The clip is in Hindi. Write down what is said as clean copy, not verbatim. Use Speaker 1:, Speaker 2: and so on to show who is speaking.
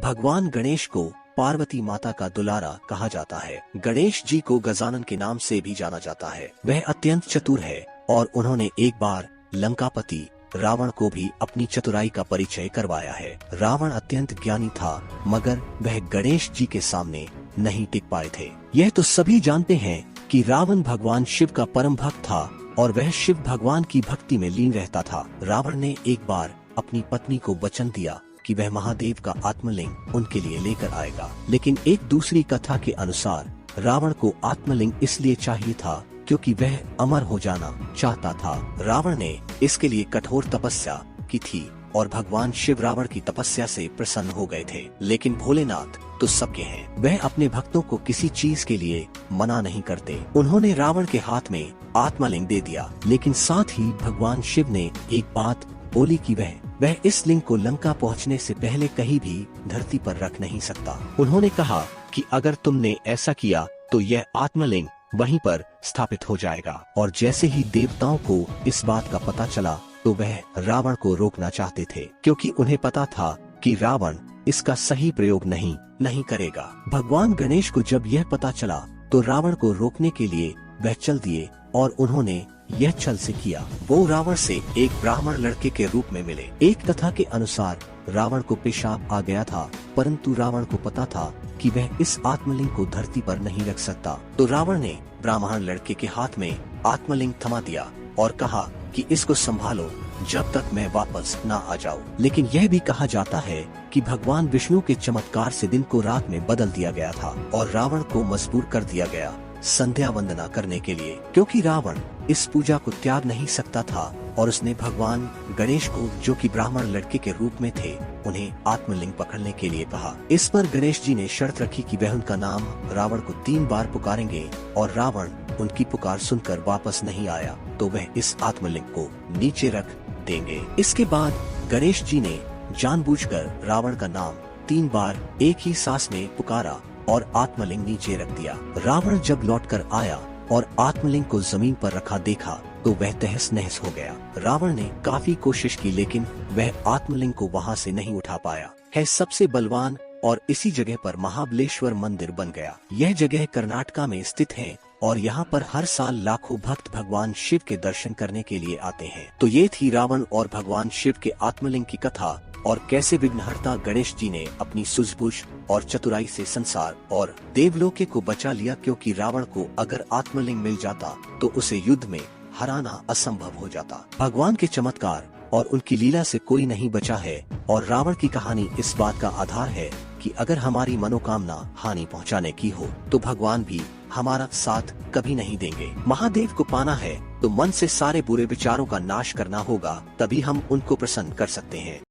Speaker 1: भगवान गणेश को पार्वती माता का दुलारा कहा जाता है। गणेश जी को गजानन के नाम से भी जाना जाता है। वह अत्यंत चतुर है और उन्होंने एक बार लंकापति रावण को भी अपनी चतुराई का परिचय करवाया है। रावण अत्यंत ज्ञानी था, मगर वह गणेश जी के सामने नहीं टिक पाए थे। यह तो सभी जानते हैं कि रावण भगवान शिव का परम भक्त था और वह शिव भगवान की भक्ति में लीन रहता था। रावण ने एक बार अपनी पत्नी को वचन दिया कि वह महादेव का आत्मलिंग उनके लिए लेकर आएगा, लेकिन एक दूसरी कथा के अनुसार रावण को आत्मलिंग इसलिए चाहिए था क्योंकि वह अमर हो जाना चाहता था। रावण ने इसके लिए कठोर तपस्या की थी और भगवान शिव रावण की तपस्या से प्रसन्न हो गए थे। लेकिन भोलेनाथ तो सबके हैं, वह अपने भक्तों को किसी चीज के लिए मना नहीं करते। उन्होंने रावण के हाथ में आत्मलिंग दे दिया, लेकिन साथ ही भगवान शिव ने एक बात बोली कि वह इस लिंग को लंका पहुंचने से पहले कहीं भी धरती पर रख नहीं सकता। उन्होंने कहा कि अगर तुमने ऐसा किया तो यह आत्मलिंग वहीं पर स्थापित हो जाएगा। और जैसे ही देवताओं को इस बात का पता चला तो वह रावण को रोकना चाहते थे, क्योंकि उन्हें पता था कि रावण इसका सही प्रयोग नहीं करेगा। भगवान गणेश को जब यह पता चला तो रावण को रोकने के लिए वह चल दिए और उन्होंने यह छल से किया। वो रावण से एक ब्राह्मण लड़के के रूप में मिले। एक कथा के अनुसार रावण को पेशाब आ गया था, परंतु रावण को पता था कि वह इस आत्मलिंग को धरती पर नहीं रख सकता। तो रावण ने ब्राह्मण लड़के के हाथ में आत्मलिंग थमा दिया और कहा कि इसको संभालो जब तक मैं वापस न आ जाऊं। लेकिन यह भी कहा जाता है कि भगवान विष्णु के चमत्कार से दिन को रात में बदल दिया गया था और रावण को मजबूर कर दिया गया संध्या वंदना करने के लिए, क्योंकि रावण इस पूजा को त्याग नहीं सकता था और उसने भगवान गणेश को, जो कि ब्राह्मण लड़के के रूप में थे, उन्हें आत्मलिंग पकड़ने के लिए कहा। इस पर गणेश जी ने शर्त रखी कि वह उनका नाम रावण को 3 बार पुकारेंगे और रावण उनकी पुकार सुनकर वापस नहीं आया तो वह इस आत्मलिंग को नीचे रख देंगे। इसके बाद गणेश जी ने जानबूझकर रावण का नाम 3 बार एक ही सांस में पुकारा और आत्मलिंग नीचे रख दिया। रावण जब लौटकर आया और आत्मलिंग को जमीन पर रखा देखा तो वह तहस नहस हो गया। रावण ने काफी कोशिश की, लेकिन वह आत्मलिंग को वहां से नहीं उठा पाया। है सबसे बलवान और इसी जगह पर महाबलेश्वर मंदिर बन गया। यह जगह कर्नाटका में स्थित है और यहाँ पर हर साल लाखों भक्त भगवान शिव के दर्शन करने के लिए आते हैं। तो ये थी रावण और भगवान शिव के आत्मलिंग की कथा और कैसे विघ्नहर्ता गणेश जी ने अपनी सूझबूझ और चतुराई से संसार और देवलोके को बचा लिया, क्योंकि रावण को अगर आत्मलिंग मिल जाता तो उसे युद्ध में हराना असंभव हो जाता। भगवान के चमत्कार और उनकी लीला से कोई नहीं बचा है और रावण की कहानी इस बात का आधार है कि अगर हमारी मनोकामना हानि पहुंचाने की हो तो भगवान भी हमारा साथ कभी नहीं देंगे। महादेव को पाना है तो मन से सारे बुरे विचारों का नाश करना होगा, तभी हम उनको प्रसन्न कर सकते हैं।